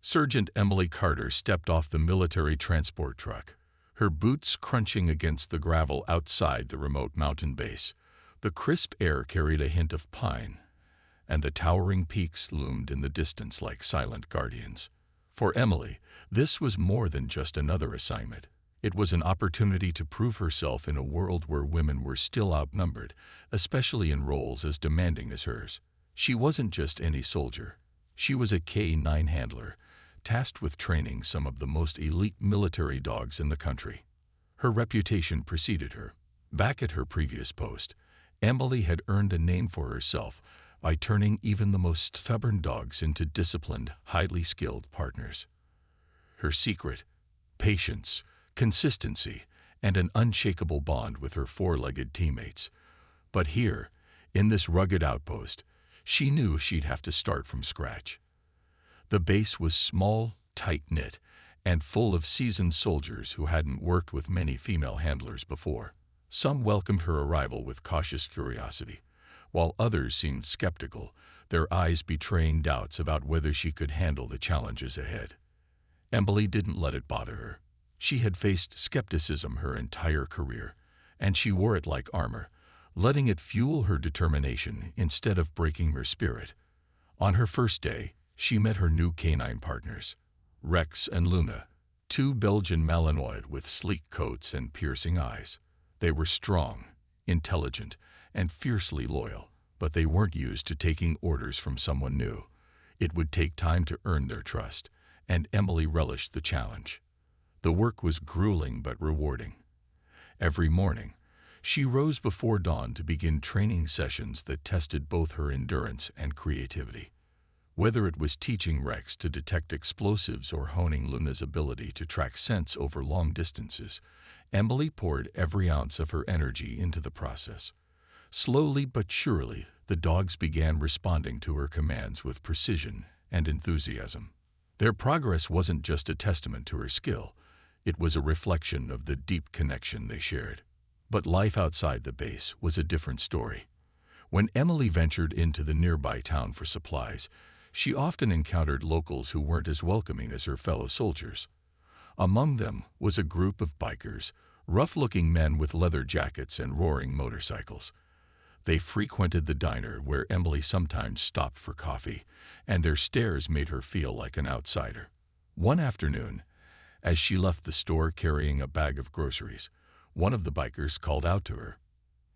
Sergeant Emily Carter stepped off the military transport truck, her boots crunching against the gravel outside the remote mountain base. The crisp air carried a hint of pine, and the towering peaks loomed in the distance like silent guardians. For Emily, this was more than just another assignment. It was an opportunity to prove herself in a world where women were still outnumbered, especially in roles as demanding as hers. She wasn't just any soldier. She was a K-9 handler, tasked with training some of the most elite military dogs in the country. Her reputation preceded her. Back at her previous post, Emily had earned a name for herself by turning even the most stubborn dogs into disciplined, highly skilled partners. Her secret: patience, consistency, and an unshakable bond with her four-legged teammates. But here, in this rugged outpost, she knew she'd have to start from scratch. The base was small, tight-knit, and full of seasoned soldiers who hadn't worked with many female handlers before. Some welcomed her arrival with cautious curiosity, while others seemed skeptical, their eyes betraying doubts about whether she could handle the challenges ahead. Emily didn't let it bother her. She had faced skepticism her entire career, and she wore it like armor, letting it fuel her determination instead of breaking her spirit. On her first day, she met her new canine partners, Rex and Luna, two Belgian Malinois with sleek coats and piercing eyes. They were strong, intelligent, and fiercely loyal, but they weren't used to taking orders from someone new. It would take time to earn their trust, and Emily relished the challenge. The work was grueling but rewarding. Every morning, she rose before dawn to begin training sessions that tested both her endurance and creativity. Whether it was teaching Rex to detect explosives or honing Luna's ability to track scents over long distances, Emily poured every ounce of her energy into the process. Slowly but surely, the dogs began responding to her commands with precision and enthusiasm. Their progress wasn't just a testament to her skill, it was a reflection of the deep connection they shared. But life outside the base was a different story. When Emily ventured into the nearby town for supplies, she often encountered locals who weren't as welcoming as her fellow soldiers. Among them was a group of bikers, rough-looking men with leather jackets and roaring motorcycles. They frequented the diner where Emily sometimes stopped for coffee, and their stares made her feel like an outsider. One afternoon, as she left the store carrying a bag of groceries, one of the bikers called out to her.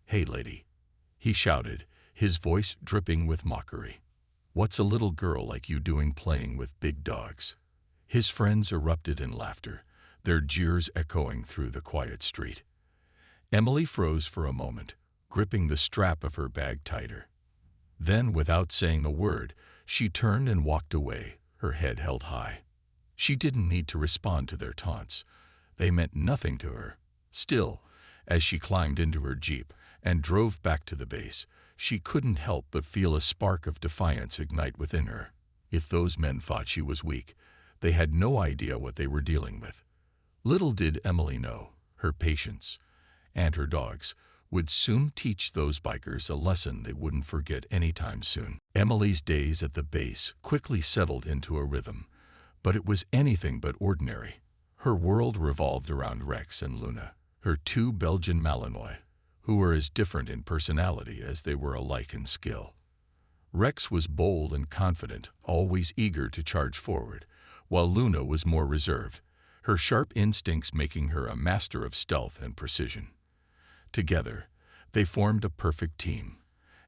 "Hey, lady," he shouted, his voice dripping with mockery. "What's a little girl like you doing playing with big dogs?" His friends erupted in laughter, their jeers echoing through the quiet street. Emily froze for a moment, gripping the strap of her bag tighter. Then, without saying a word, she turned and walked away, her head held high. She didn't need to respond to their taunts. They meant nothing to her. Still, as she climbed into her Jeep and drove back to the base, she couldn't help but feel a spark of defiance ignite within her. If those men thought she was weak, they had no idea what they were dealing with. Little did Emily know, her patience and her dogs would soon teach those bikers a lesson they wouldn't forget anytime soon. Emily's days at the base quickly settled into a rhythm, but it was anything but ordinary. Her world revolved around Rex and Luna, her two Belgian Malinois, who were as different in personality as they were alike in skill. Rex was bold and confident, always eager to charge forward, while Luna was more reserved, her sharp instincts making her a master of stealth and precision. Together, they formed a perfect team,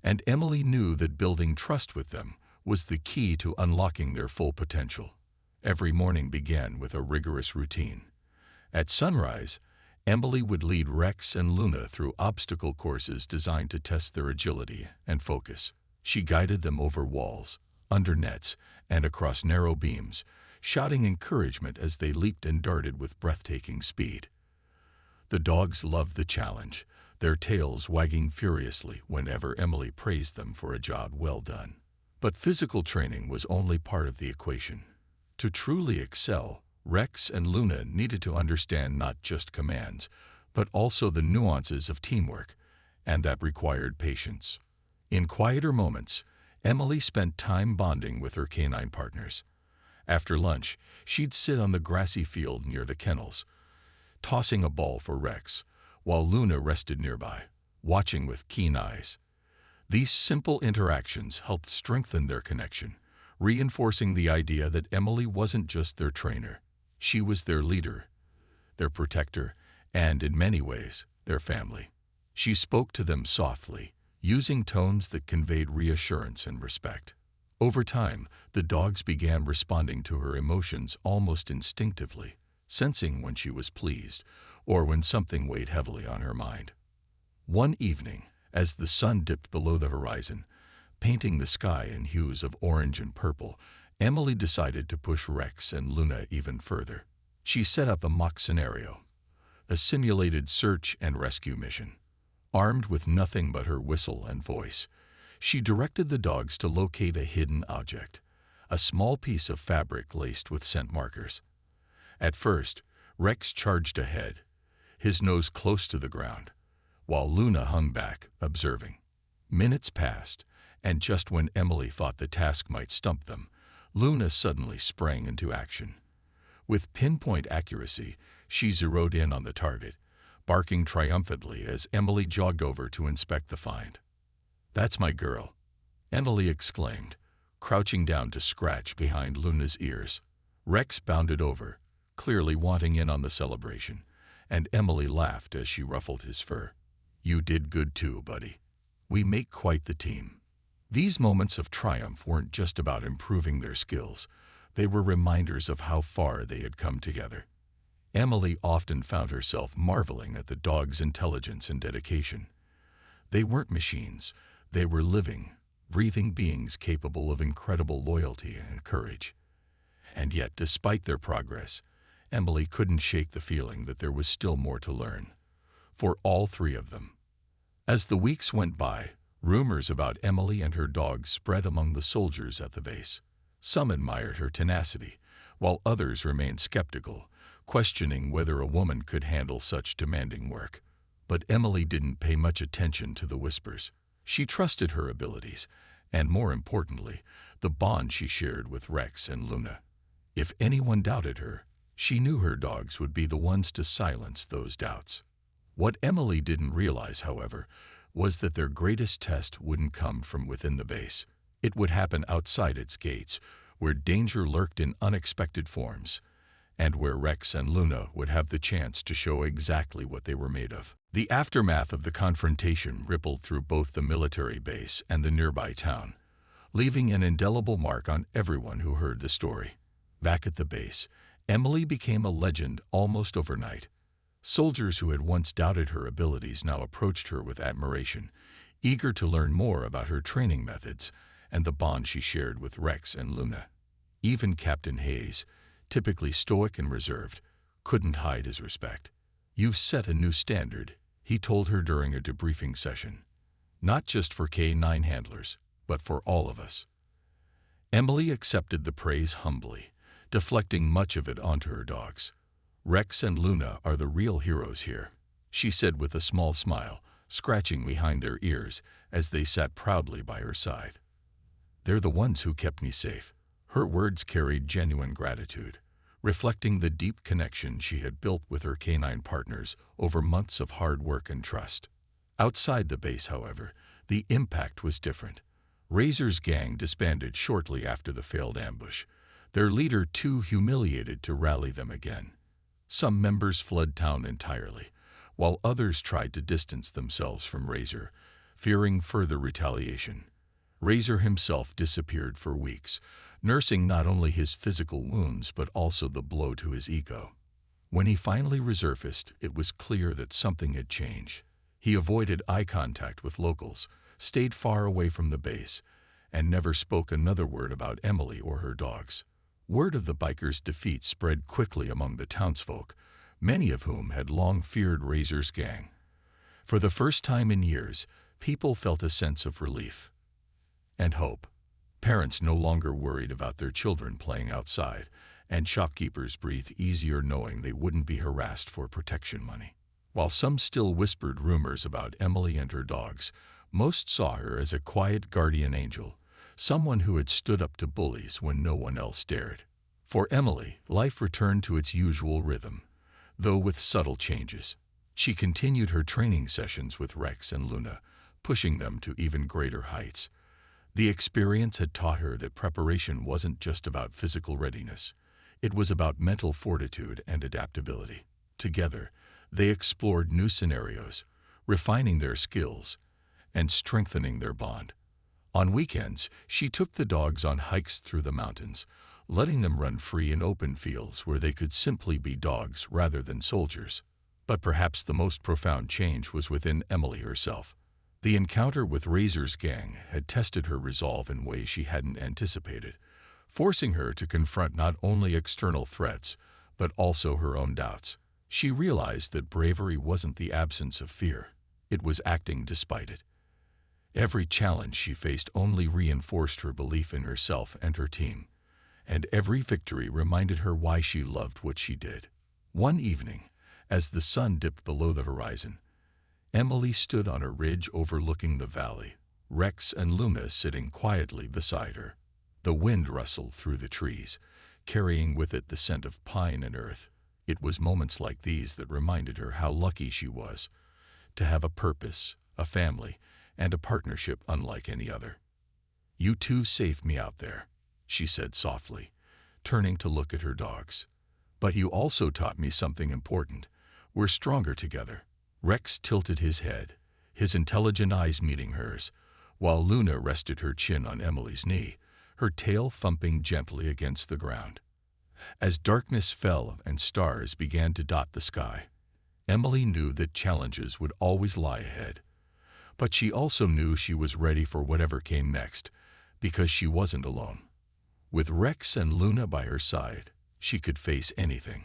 and Emily knew that building trust with them was the key to unlocking their full potential. Every morning began with a rigorous routine. At sunrise, Emily would lead Rex and Luna through obstacle courses designed to test their agility and focus. She guided them over walls, under nets, and across narrow beams, shouting encouragement as they leaped and darted with breathtaking speed. The dogs loved the challenge, their tails wagging furiously whenever Emily praised them for a job well done. But physical training was only part of the equation. To truly excel, Rex and Luna needed to understand not just commands, but also the nuances of teamwork, and that required patience. In quieter moments, Emily spent time bonding with her canine partners. After lunch, she'd sit on the grassy field near the kennels, tossing a ball for Rex, while Luna rested nearby, watching with keen eyes. These simple interactions helped strengthen their connection, reinforcing the idea that Emily wasn't just their trainer. She was their leader, their protector, and, in many ways, their family. She spoke to them softly, using tones that conveyed reassurance and respect. Over time, the dogs began responding to her emotions almost instinctively, sensing when she was pleased or when something weighed heavily on her mind. One evening, as the sun dipped below the horizon, painting the sky in hues of orange and purple, Emily decided to push Rex and Luna even further. She set up a mock scenario, a simulated search and rescue mission. Armed with nothing but her whistle and voice, she directed the dogs to locate a hidden object, a small piece of fabric laced with scent markers. At first, Rex charged ahead, his nose close to the ground, while Luna hung back, observing. Minutes passed, and just when Emily thought the task might stump them, Luna suddenly sprang into action. With pinpoint accuracy, she zeroed in on the target, barking triumphantly as Emily jogged over to inspect the find. "That's my girl," Emily exclaimed, crouching down to scratch behind Luna's ears. Rex bounded over, clearly wanting in on the celebration, and Emily laughed as she ruffled his fur. "You did good too, buddy. We make quite the team." These moments of triumph weren't just about improving their skills. They were reminders of how far they had come together. Emily often found herself marveling at the dogs' intelligence and dedication. They weren't machines. They were living, breathing beings capable of incredible loyalty and courage. And yet, despite their progress, Emily couldn't shake the feeling that there was still more to learn, for all three of them. As the weeks went by, rumors about Emily and her dogs spread among the soldiers at the base. Some admired her tenacity, while others remained skeptical, questioning whether a woman could handle such demanding work. But Emily didn't pay much attention to the whispers. She trusted her abilities, and more importantly, the bond she shared with Rex and Luna. If anyone doubted her, she knew her dogs would be the ones to silence those doubts. What Emily didn't realize, however, was that their greatest test wouldn't come from within the base. It would happen outside its gates, where danger lurked in unexpected forms, and where Rex and Luna would have the chance to show exactly what they were made of. The aftermath of the confrontation rippled through both the military base and the nearby town, leaving an indelible mark on everyone who heard the story. Back at the base, Emily became a legend almost overnight. Soldiers who had once doubted her abilities now approached her with admiration, eager to learn more about her training methods and the bond she shared with Rex and Luna. Even Captain Hayes, typically stoic and reserved, couldn't hide his respect. "You've set a new standard," he told her during a debriefing session. "Not just for K9 handlers, but for all of us." Emily accepted the praise humbly, deflecting much of it onto her dogs. "Rex and Luna are the real heroes here," she said with a small smile, scratching behind their ears as they sat proudly by her side. "They're the ones who kept me safe." Her words carried genuine gratitude, reflecting the deep connection she had built with her canine partners over months of hard work and trust. Outside the base, however, the impact was different. Razor's gang disbanded shortly after the failed ambush, their leader too humiliated to rally them again. Some members fled town entirely, while others tried to distance themselves from Razor, fearing further retaliation. Razor himself disappeared for weeks, nursing not only his physical wounds but also the blow to his ego. When he finally resurfaced, it was clear that something had changed. He avoided eye contact with locals, stayed far away from the base, and never spoke another word about Emily or her dogs. Word of the bikers' defeat spread quickly among the townsfolk, many of whom had long feared Razor's gang. For the first time in years, people felt a sense of relief and hope. Parents no longer worried about their children playing outside, and shopkeepers breathed easier knowing they wouldn't be harassed for protection money. While some still whispered rumors about Emily and her dogs, most saw her as a quiet guardian angel, someone who had stood up to bullies when no one else dared. For Emily, life returned to its usual rhythm, though with subtle changes. She continued her training sessions with Rex and Luna, pushing them to even greater heights. The experience had taught her that preparation wasn't just about physical readiness. It was about mental fortitude and adaptability. Together, they explored new scenarios, refining their skills and strengthening their bond. On weekends, she took the dogs on hikes through the mountains, letting them run free in open fields where they could simply be dogs rather than soldiers. But perhaps the most profound change was within Emily herself. The encounter with Razor's gang had tested her resolve in ways she hadn't anticipated, forcing her to confront not only external threats, but also her own doubts. She realized that bravery wasn't the absence of fear, it was acting despite it. Every challenge she faced only reinforced her belief in herself and her team, and every victory reminded her why she loved what she did. One evening, as the sun dipped below the horizon, Emily stood on a ridge overlooking the valley, Rex and Luna sitting quietly beside her. The wind rustled through the trees, carrying with it the scent of pine and earth. It was moments like these that reminded her how lucky she was to have a purpose, a family, and a partnership unlike any other. "You two saved me out there," she said softly, turning to look at her dogs. "But you also taught me something important. We're stronger together." Rex tilted his head, his intelligent eyes meeting hers, while Luna rested her chin on Emily's knee, her tail thumping gently against the ground. As darkness fell and stars began to dot the sky, Emily knew that challenges would always lie ahead. But she also knew she was ready for whatever came next, because she wasn't alone. With Rex and Luna by her side, she could face anything.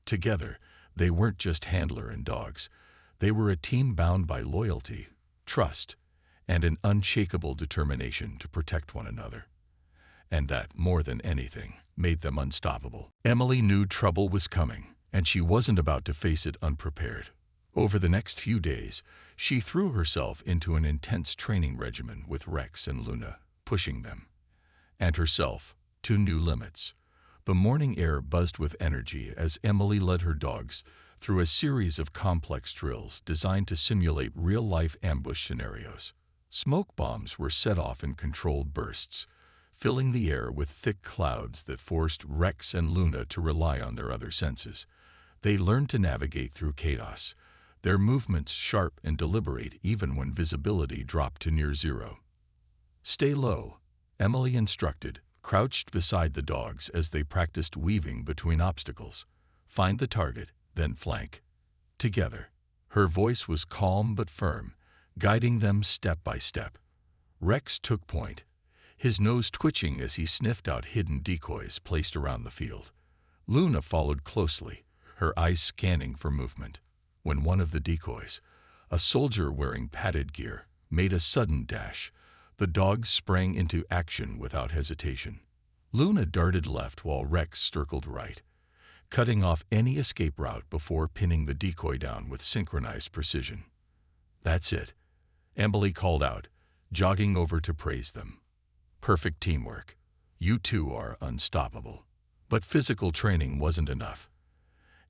Together, they weren't just handler and dogs. They were a team bound by loyalty, trust, and an unshakable determination to protect one another. And that, more than anything, made them unstoppable. Emily knew trouble was coming, and she wasn't about to face it unprepared. Over the next few days, she threw herself into an intense training regimen with Rex and Luna, pushing them, and herself, to new limits. The morning air buzzed with energy as Emily led her dogs through a series of complex drills designed to simulate real-life ambush scenarios. Smoke bombs were set off in controlled bursts, filling the air with thick clouds that forced Rex and Luna to rely on their other senses. They learned to navigate through chaos, their movements sharp and deliberate even when visibility dropped to near zero. "Stay low," Emily instructed, crouched beside the dogs as they practiced weaving between obstacles. "Find the target, then flank." Together, her voice was calm but firm, guiding them step by step. Rex took point, his nose twitching as he sniffed out hidden decoys placed around the field. Luna followed closely, her eyes scanning for movement. When one of the decoys, a soldier wearing padded gear, made a sudden dash, the dogs sprang into action without hesitation. Luna darted left while Rex circled right, cutting off any escape route before pinning the decoy down with synchronized precision. "That's it," Emily called out, jogging over to praise them. "Perfect teamwork. You two are unstoppable." But physical training wasn't enough.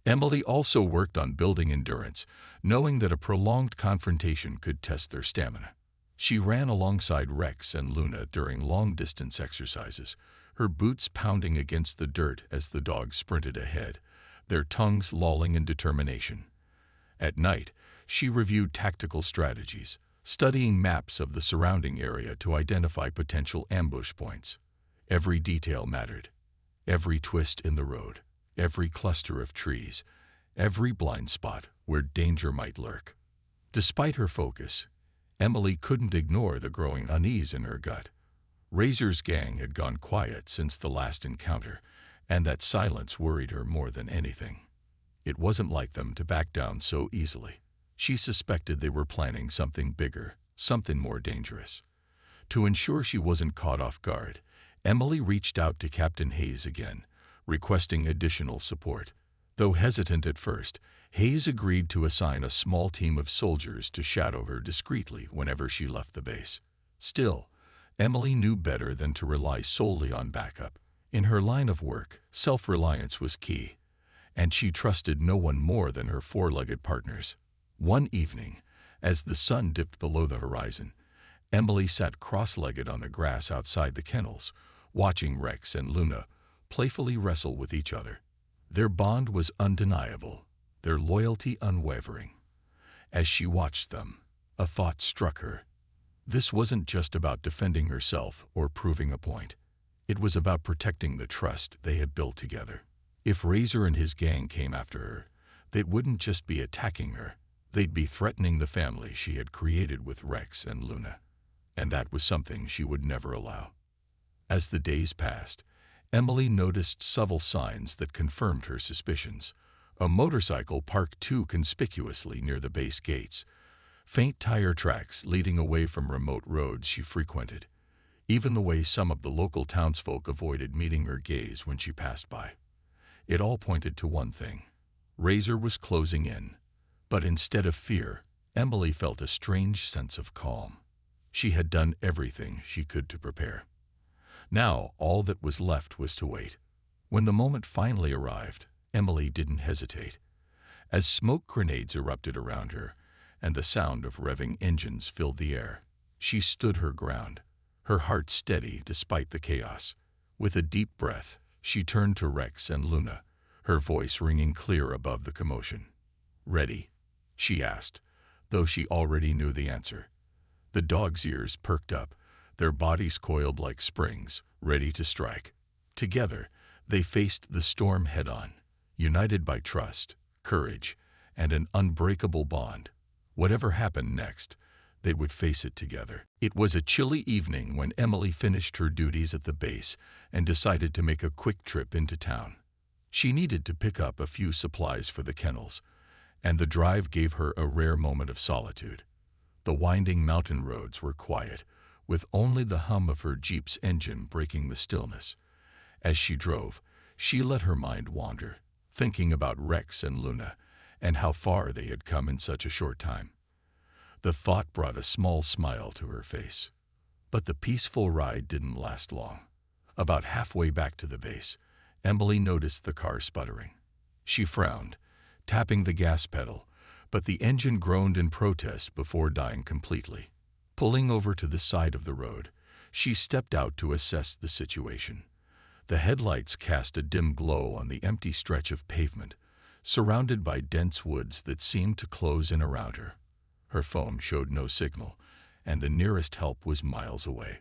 Emily also worked on building endurance, knowing that a prolonged confrontation could test their stamina. She ran alongside Rex and Luna during long-distance exercises, her boots pounding against the dirt as the dogs sprinted ahead, their tongues lolling in determination. At night, she reviewed tactical strategies, studying maps of the surrounding area to identify potential ambush points. Every detail mattered. Every twist in the road, every cluster of trees, every blind spot where danger might lurk. Despite her focus, Emily couldn't ignore the growing unease in her gut. Razor's gang had gone quiet since the last encounter, and that silence worried her more than anything. It wasn't like them to back down so easily. She suspected they were planning something bigger, something more dangerous. To ensure she wasn't caught off guard, Emily reached out to Captain Hayes again, requesting additional support. Though hesitant at first, Hayes agreed to assign a small team of soldiers to shadow her discreetly whenever she left the base. Still, Emily knew better than to rely solely on backup. In her line of work, self-reliance was key, and she trusted no one more than her four-legged partners. One evening, as the sun dipped below the horizon, Emily sat cross-legged on the grass outside the kennels, watching Rex and Luna playfully wrestle with each other. Their bond was undeniable, their loyalty unwavering. As she watched them, a thought struck her. This wasn't just about defending herself or proving a point. It was about protecting the trust they had built together. If Razor and his gang came after her, they wouldn't just be attacking her. They'd be threatening the family she had created with Rex and Luna. And that was something she would never allow. As the days passed, Emily noticed subtle signs that confirmed her suspicions. A motorcycle parked too conspicuously near the base gates, faint tire tracks leading away from remote roads she frequented, even the way some of the local townsfolk avoided meeting her gaze when she passed by. It all pointed to one thing. Razor was closing in. But instead of fear, Emily felt a strange sense of calm. She had done everything she could to prepare. Now, all that was left was to wait. When the moment finally arrived, Emily didn't hesitate. As smoke grenades erupted around her and the sound of revving engines filled the air, she stood her ground, her heart steady despite the chaos. With a deep breath, she turned to Rex and Luna, her voice ringing clear above the commotion. "Ready?" she asked, though she already knew the answer. The dogs' ears perked up, their bodies coiled like springs, ready to strike. Together, they faced the storm head-on, united by trust, courage, and an unbreakable bond. Whatever happened next, they would face it together. It was a chilly evening when Emily finished her duties at the base and decided to make a quick trip into town. She needed to pick up a few supplies for the kennels, and the drive gave her a rare moment of solitude. The winding mountain roads were quiet, with only the hum of her Jeep's engine breaking the stillness. As she drove, she let her mind wander, thinking about Rex and Luna and how far they had come in such a short time. The thought brought a small smile to her face. But the peaceful ride didn't last long. About halfway back to the base, Emily noticed the car sputtering. She frowned, tapping the gas pedal, but the engine groaned in protest before dying completely. Pulling over to the side of the road, she stepped out to assess the situation. The headlights cast a dim glow on the empty stretch of pavement, surrounded by dense woods that seemed to close in around her. Her phone showed no signal, and the nearest help was miles away.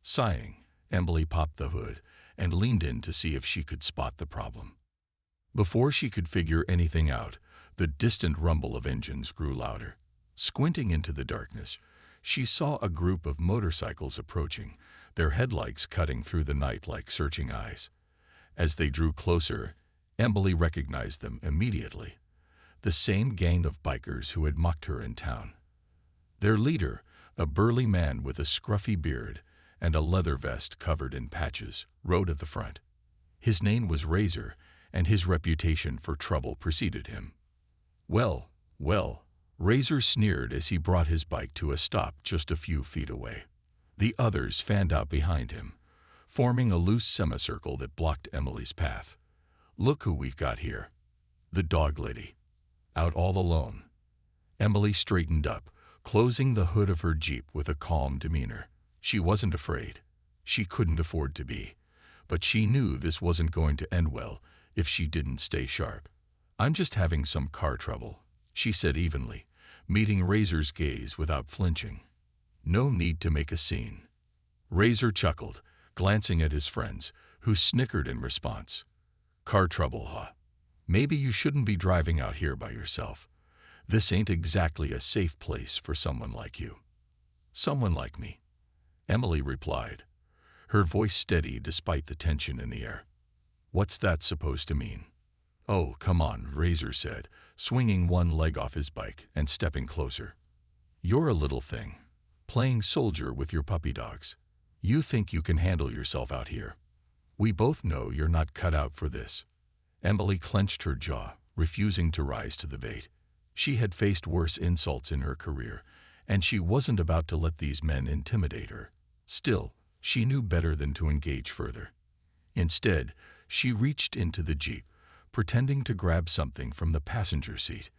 Sighing, Emily popped the hood and leaned in to see if she could spot the problem. Before she could figure anything out, the distant rumble of engines grew louder. Squinting into the darkness, she saw a group of motorcycles approaching, their headlights cutting through the night like searching eyes. As they drew closer, Emily recognized them immediately. The same gang of bikers who had mocked her in town. Their leader, a burly man with a scruffy beard and a leather vest covered in patches, rode at the front. His name was Razor, and his reputation for trouble preceded him. Well, Razor sneered as he brought his bike to a stop just a few feet away. The others fanned out behind him, forming a loose semicircle that blocked Emily's path. "Look who we've got here. The dog lady. Out all alone." Emily straightened up, closing the hood of her Jeep with a calm demeanor. She wasn't afraid. She couldn't afford to be. But she knew this wasn't going to end well if she didn't stay sharp. "I'm just having some car trouble," she said evenly, meeting Razor's gaze without flinching. "No need to make a scene." Razor chuckled, glancing at his friends, who snickered in response. "Car trouble, huh? Maybe you shouldn't be driving out here by yourself. This ain't exactly a safe place for someone like you." "Someone like me," Emily replied, her voice steady despite the tension in the air. "What's that supposed to mean?" "Oh, come on," Razor said, swinging one leg off his bike and stepping closer. "You're a little thing, playing soldier with your puppy dogs. You think you can handle yourself out here. We both know you're not cut out for this." Emily clenched her jaw, refusing to rise to the bait. She had faced worse insults in her career, and she wasn't about to let these men intimidate her. Still, she knew better than to engage further. Instead, she reached into the Jeep, pretending to grab something from the passenger seat.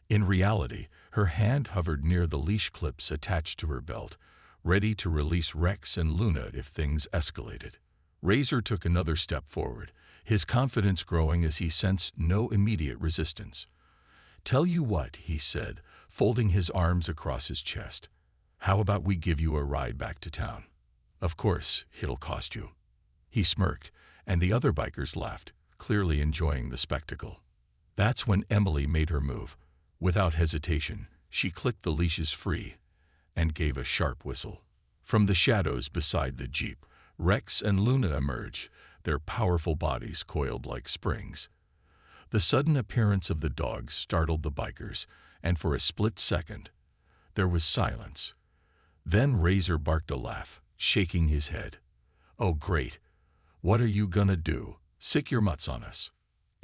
In reality, her hand hovered near the leash clips attached to her belt, ready to release Rex and Luna if things escalated. Razor took another step forward, his confidence growing as he sensed no immediate resistance. "Tell you what," he said, folding his arms across his chest. "How about we give you a ride back to town? Of course, it'll cost you." He smirked, and the other bikers laughed, clearly enjoying the spectacle. That's when Emily made her move. Without hesitation, she clicked the leashes free and gave a sharp whistle. From the shadows beside the Jeep, Rex and Luna emerged, their powerful bodies coiled like springs. The sudden appearance of the dogs startled the bikers, and for a split second, there was silence. Then Razor barked a laugh, shaking his head. "Oh, great. What are you gonna do? Sick your mutts on us?"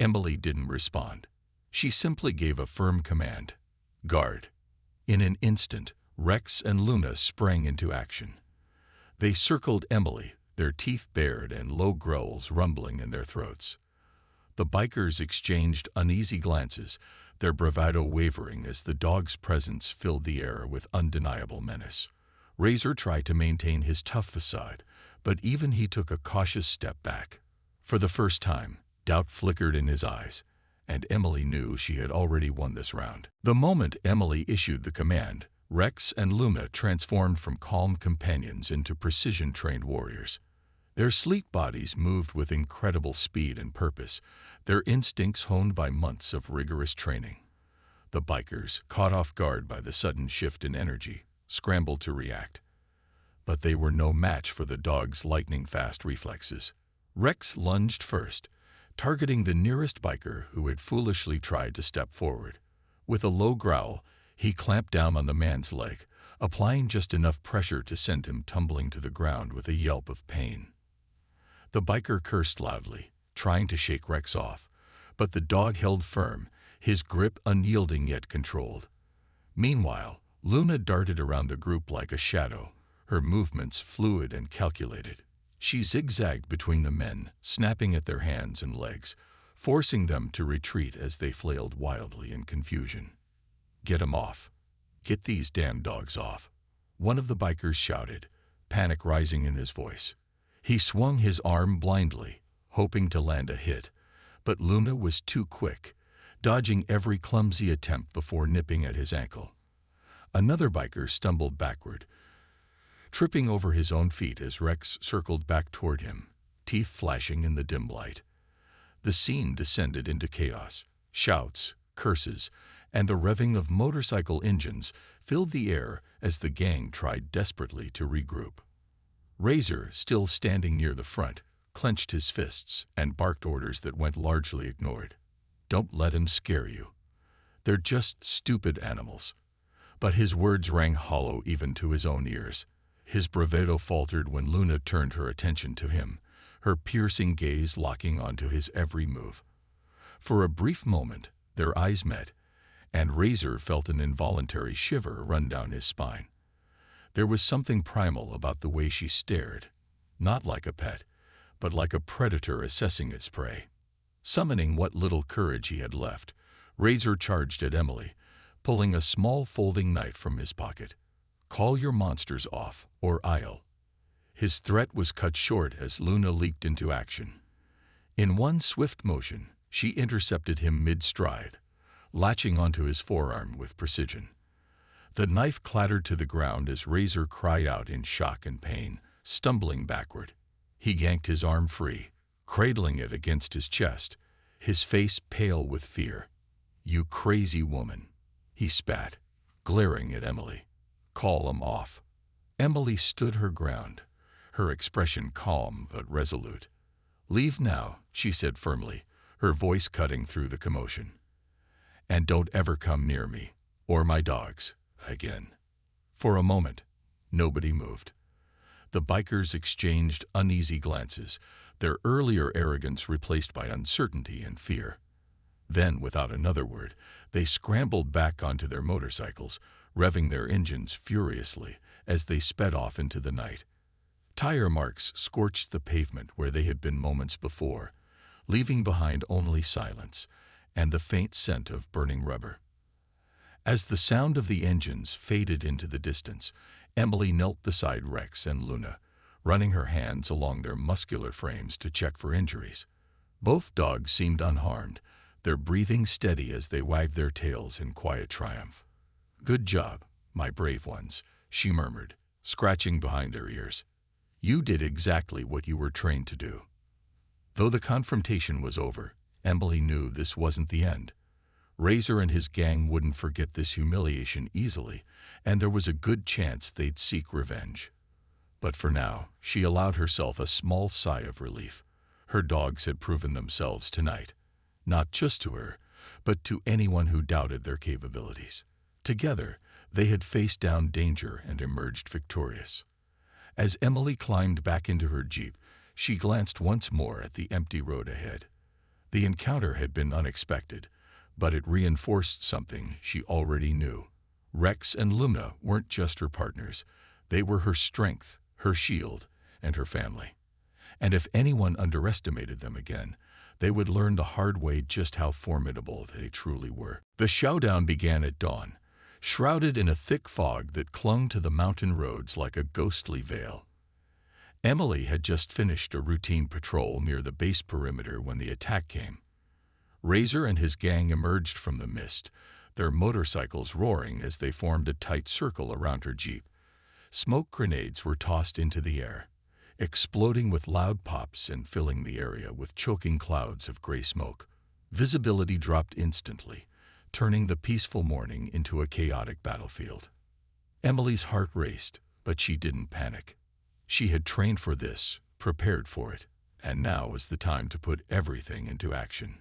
Emily didn't respond. She simply gave a firm command. "Guard." In an instant, Rex and Luna sprang into action. They circled Emily, their teeth bared and low growls rumbling in their throats. The bikers exchanged uneasy glances, their bravado wavering as the dog's presence filled the air with undeniable menace. Razor tried to maintain his tough facade, but even he took a cautious step back. For the first time, doubt flickered in his eyes, and Emily knew she had already won this round. The moment Emily issued the command, Rex and Luna transformed from calm companions into precision-trained warriors. Their sleek bodies moved with incredible speed and purpose, their instincts honed by months of rigorous training. The bikers, caught off guard by the sudden shift in energy, scrambled to react. But they were no match for the dog's lightning-fast reflexes. Rex lunged first, targeting the nearest biker who had foolishly tried to step forward. With a low growl, he clamped down on the man's leg, applying just enough pressure to send him tumbling to the ground with a yelp of pain. The biker cursed loudly, trying to shake Rex off, but the dog held firm, his grip unyielding yet controlled. Meanwhile, Luna darted around the group like a shadow, her movements fluid and calculated. She zigzagged between the men, snapping at their hands and legs, forcing them to retreat as they flailed wildly in confusion. "Get 'em off. Get these damn dogs off," one of the bikers shouted, panic rising in his voice. He swung his arm blindly, hoping to land a hit, but Luna was too quick, dodging every clumsy attempt before nipping at his ankle. Another biker stumbled backward, tripping over his own feet as Rex circled back toward him, teeth flashing in the dim light. The scene descended into chaos. Shouts, curses, and the revving of motorcycle engines filled the air as the gang tried desperately to regroup. Razor, still standing near the front, clenched his fists and barked orders that went largely ignored. "Don't let him scare you. They're just stupid animals." But his words rang hollow even to his own ears. His bravado faltered when Luna turned her attention to him, her piercing gaze locking onto his every move. For a brief moment, their eyes met, and Razor felt an involuntary shiver run down his spine. There was something primal about the way she stared, not like a pet, but like a predator assessing its prey. Summoning what little courage he had left, Razor charged at Emily, pulling a small folding knife from his pocket. "Call your monsters off, or I'll." His threat was cut short as Luna leaped into action. In one swift motion, she intercepted him mid-stride, latching onto his forearm with precision. The knife clattered to the ground as Razor cried out in shock and pain, stumbling backward. He yanked his arm free, cradling it against his chest, his face pale with fear. "You crazy woman," he spat, glaring at Emily. "Call 'em off." Emily stood her ground, her expression calm but resolute. "Leave now," she said firmly, her voice cutting through the commotion. "And don't ever come near me, or my dogs, again." For a moment, nobody moved. The bikers exchanged uneasy glances, their earlier arrogance replaced by uncertainty and fear. Then, without another word, they scrambled back onto their motorcycles, revving their engines furiously as they sped off into the night. Tire marks scorched the pavement where they had been moments before, leaving behind only silence and the faint scent of burning rubber. As the sound of the engines faded into the distance, Emily knelt beside Rex and Luna, running her hands along their muscular frames to check for injuries. Both dogs seemed unharmed, their breathing steady as they wagged their tails in quiet triumph. "Good job, my brave ones," she murmured, scratching behind their ears. "You did exactly what you were trained to do." Though the confrontation was over, Emily knew this wasn't the end. Razor and his gang wouldn't forget this humiliation easily, and there was a good chance they'd seek revenge. But for now, she allowed herself a small sigh of relief. Her dogs had proven themselves tonight, not just to her, but to anyone who doubted their capabilities. Together, they had faced down danger and emerged victorious. As Emily climbed back into her Jeep, she glanced once more at the empty road ahead. The encounter had been unexpected, but it reinforced something she already knew. Rex and Luna weren't just her partners. They were her strength, her shield, and her family. And if anyone underestimated them again, they would learn the hard way just how formidable they truly were. The showdown began at dawn, shrouded in a thick fog that clung to the mountain roads like a ghostly veil. Emily had just finished a routine patrol near the base perimeter when the attack came. Razor and his gang emerged from the mist, their motorcycles roaring as they formed a tight circle around her Jeep. Smoke grenades were tossed into the air, exploding with loud pops and filling the area with choking clouds of gray smoke. Visibility dropped instantly, turning the peaceful morning into a chaotic battlefield. Emily's heart raced, but she didn't panic. She had trained for this, prepared for it, and now was the time to put everything into action.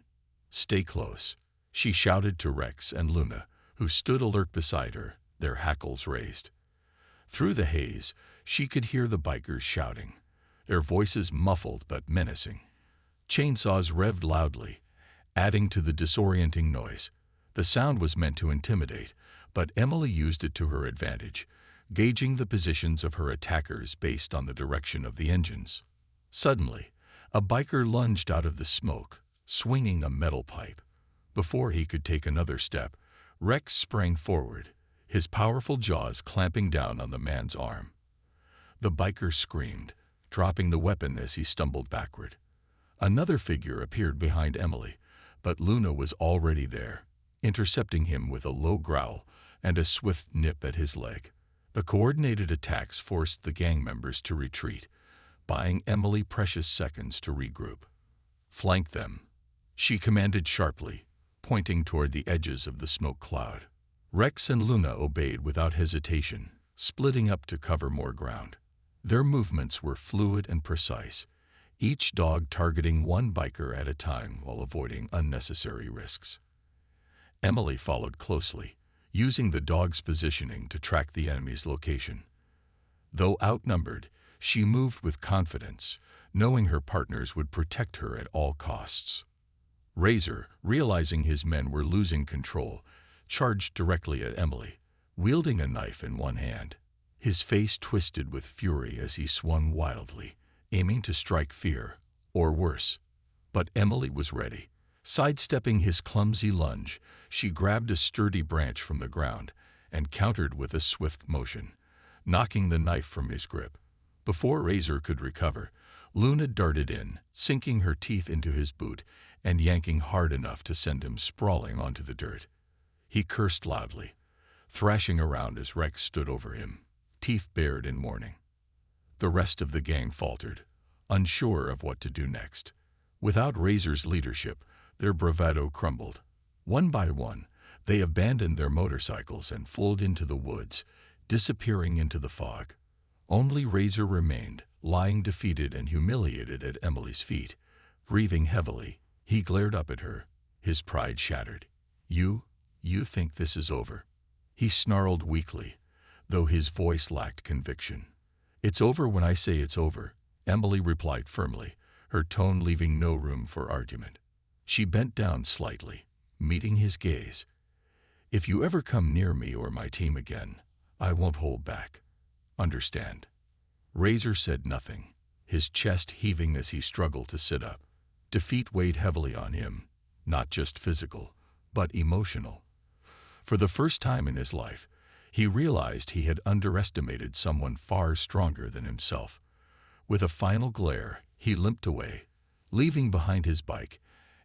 "Stay close," she shouted to Rex and Luna, who stood alert beside her, their hackles raised. Through the haze, she could hear the bikers shouting, their voices muffled but menacing. Chainsaws revved loudly, adding to the disorienting noise. The sound was meant to intimidate, but Emily used it to her advantage, gauging the positions of her attackers based on the direction of the engines. Suddenly, a biker lunged out of the smoke, swinging a metal pipe. Before he could take another step, Rex sprang forward, his powerful jaws clamping down on the man's arm. The biker screamed, dropping the weapon as he stumbled backward. Another figure appeared behind Emily, but Luna was already there, intercepting him with a low growl and a swift nip at his leg. The coordinated attacks forced the gang members to retreat, buying Emily precious seconds to regroup. "Flank them," she commanded sharply, pointing toward the edges of the smoke cloud. Rex and Luna obeyed without hesitation, splitting up to cover more ground. Their movements were fluid and precise, each dog targeting one biker at a time while avoiding unnecessary risks. Emily followed closely, using the dog's positioning to track the enemy's location. Though outnumbered, she moved with confidence, knowing her partners would protect her at all costs. Razor, realizing his men were losing control, charged directly at Emily, wielding a knife in one hand. His face twisted with fury as he swung wildly, aiming to strike fear, or worse. But Emily was ready. Sidestepping his clumsy lunge, she grabbed a sturdy branch from the ground and countered with a swift motion, knocking the knife from his grip. Before Razor could recover, Luna darted in, sinking her teeth into his boot and yanking hard enough to send him sprawling onto the dirt. He cursed loudly, thrashing around as Rex stood over him, teeth bared in warning. The rest of the gang faltered, unsure of what to do next. Without Razor's leadership, their bravado crumbled. One by one, they abandoned their motorcycles and fled into the woods, disappearing into the fog. Only Razor remained, lying defeated and humiliated at Emily's feet. Breathing heavily, he glared up at her, his pride shattered. You think this is over?" He snarled weakly, though his voice lacked conviction. "It's over when I say it's over," Emily replied firmly, her tone leaving no room for argument. She bent down slightly, meeting his gaze. "If you ever come near me or my team again, I won't hold back. Understand?" Razor said nothing, his chest heaving as he struggled to sit up. Defeat weighed heavily on him, not just physical, but emotional. For the first time in his life, he realized he had underestimated someone far stronger than himself. With a final glare, he limped away, leaving behind his bike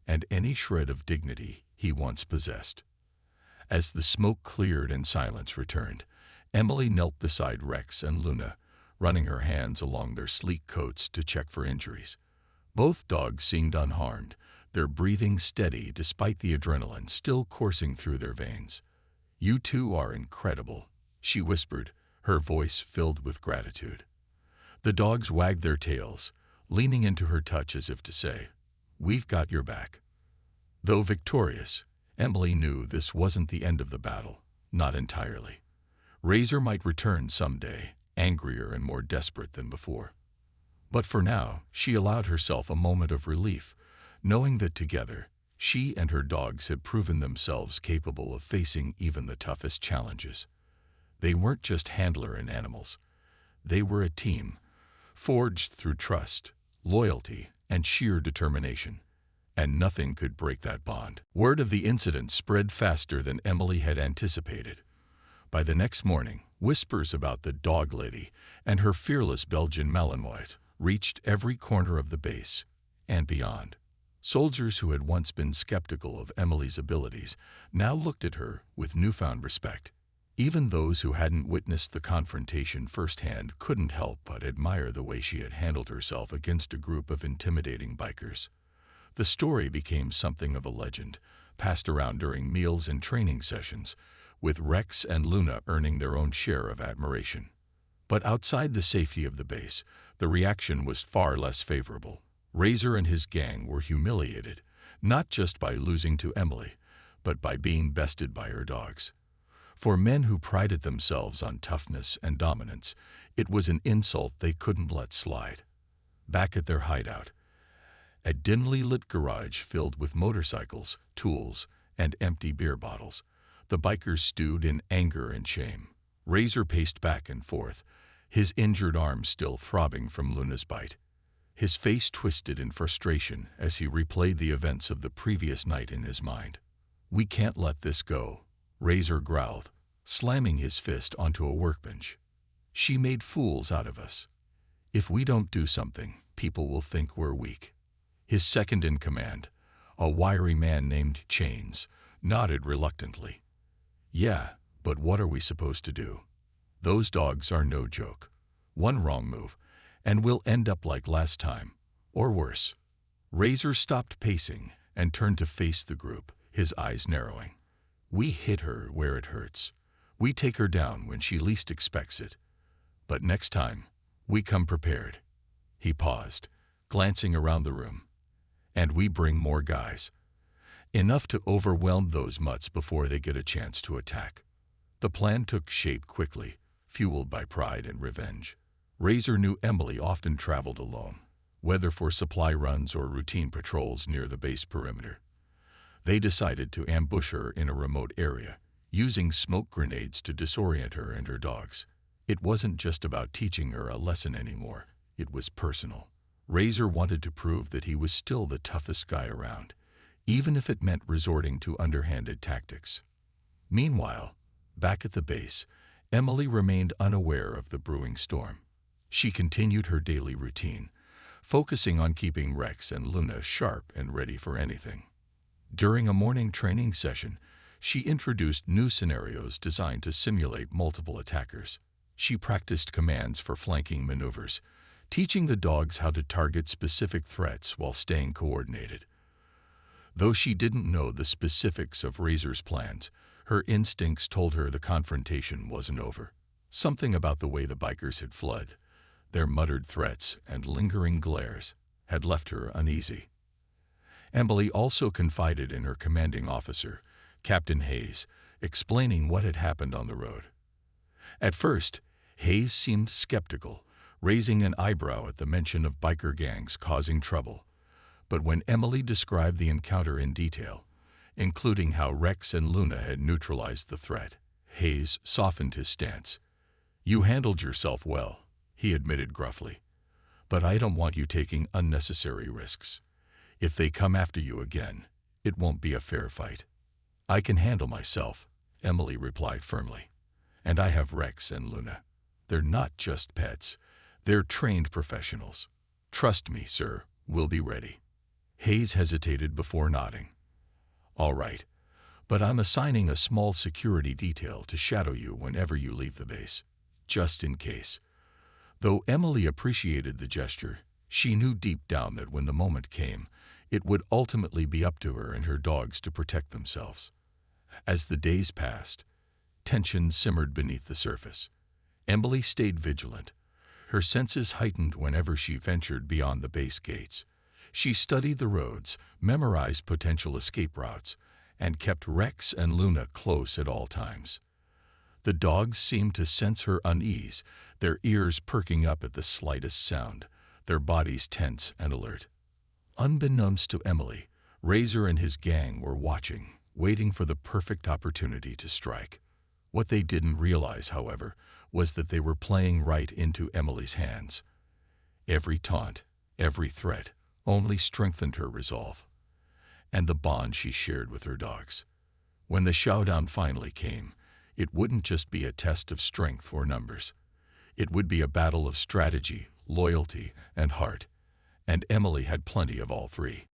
and any shred of dignity he once possessed. As the smoke cleared and silence returned, Emily knelt beside Rex and Luna, running her hands along their sleek coats to check for injuries. Both dogs seemed unharmed, their breathing steady despite the adrenaline still coursing through their veins. "You two are incredible," she whispered, her voice filled with gratitude. The dogs wagged their tails, leaning into her touch as if to say, "We've got your back." Though victorious, Emily knew this wasn't the end of the battle, not entirely. Razor might return someday, angrier and more desperate than before. But for now, she allowed herself a moment of relief, knowing that together, she and her dogs had proven themselves capable of facing even the toughest challenges. They weren't just handler and animals. They were a team, forged through trust, loyalty, and sheer determination. And nothing could break that bond. Word of the incident spread faster than Emily had anticipated. By the next morning, whispers about the dog lady and her fearless Belgian Malinois reached every corner of the base and beyond. Soldiers who had once been skeptical of Emily's abilities now looked at her with newfound respect. Even those who hadn't witnessed the confrontation firsthand couldn't help but admire the way she had handled herself against a group of intimidating bikers. The story became something of a legend, passed around during meals and training sessions, with Rex and Luna earning their own share of admiration. But outside the safety of the base, the reaction was far less favorable. Razor and his gang were humiliated, not just by losing to Emily, but by being bested by her dogs. For men who prided themselves on toughness and dominance, it was an insult they couldn't let slide. Back at their hideout, a dimly lit garage filled with motorcycles, tools, and empty beer bottles, the bikers stewed in anger and shame. Razor paced back and forth, his injured arm still throbbing from Luna's bite. His face twisted in frustration as he replayed the events of the previous night in his mind. "We can't let this go," Razor growled, slamming his fist onto a workbench. "She made fools out of us. If we don't do something, people will think we're weak." His second-in-command, a wiry man named Chains, nodded reluctantly. "Yeah, but what are we supposed to do? Those dogs are no joke. One wrong move, and we'll end up like last time, or worse." Razor stopped pacing and turned to face the group, his eyes narrowing. "We hit her where it hurts. We take her down when she least expects it. But next time, we come prepared." He paused, glancing around the room. "And we bring more guys. Enough to overwhelm those mutts before they get a chance to attack." The plan took shape quickly, fueled by pride and revenge. Razor knew Emily often traveled alone, whether for supply runs or routine patrols near the base perimeter. They decided to ambush her in a remote area, using smoke grenades to disorient her and her dogs. It wasn't just about teaching her a lesson anymore, it was personal. Razor wanted to prove that he was still the toughest guy around, even if it meant resorting to underhanded tactics. Meanwhile, back at the base, Emily remained unaware of the brewing storm. She continued her daily routine, focusing on keeping Rex and Luna sharp and ready for anything. During a morning training session, she introduced new scenarios designed to simulate multiple attackers. She practiced commands for flanking maneuvers, teaching the dogs how to target specific threats while staying coordinated. Though she didn't know the specifics of Razor's plans, her instincts told her the confrontation wasn't over. Something about the way the bikers had fled, their muttered threats and lingering glares, had left her uneasy. Emily also confided in her commanding officer, Captain Hayes, explaining what had happened on the road. At first, Hayes seemed skeptical, raising an eyebrow at the mention of biker gangs causing trouble. But when Emily described the encounter in detail, including how Rex and Luna had neutralized the threat, Hayes softened his stance. "You handled yourself well," he admitted gruffly. "But I don't want you taking unnecessary risks. If they come after you again, it won't be a fair fight." "I can handle myself," Emily replied firmly. "And I have Rex and Luna. They're not just pets. They're trained professionals. Trust me, sir, we'll be ready." Hayes hesitated before nodding. "All right, but I'm assigning a small security detail to shadow you whenever you leave the base, just in case." Though Emily appreciated the gesture, she knew deep down that when the moment came, it would ultimately be up to her and her dogs to protect themselves. As the days passed, tension simmered beneath the surface. Emily stayed vigilant, her senses heightened whenever she ventured beyond the base gates. She studied the roads, memorized potential escape routes, and kept Rex and Luna close at all times. The dogs seemed to sense her unease, their ears perking up at the slightest sound, their bodies tense and alert. Unbeknownst to Emily, Razor and his gang were watching, waiting for the perfect opportunity to strike. What they didn't realize, however, was that they were playing right into Emily's hands. Every taunt, every threat, only strengthened her resolve, and the bond she shared with her dogs. When the showdown finally came, it wouldn't just be a test of strength or numbers. It would be a battle of strategy, loyalty, and heart, and Emily had plenty of all three.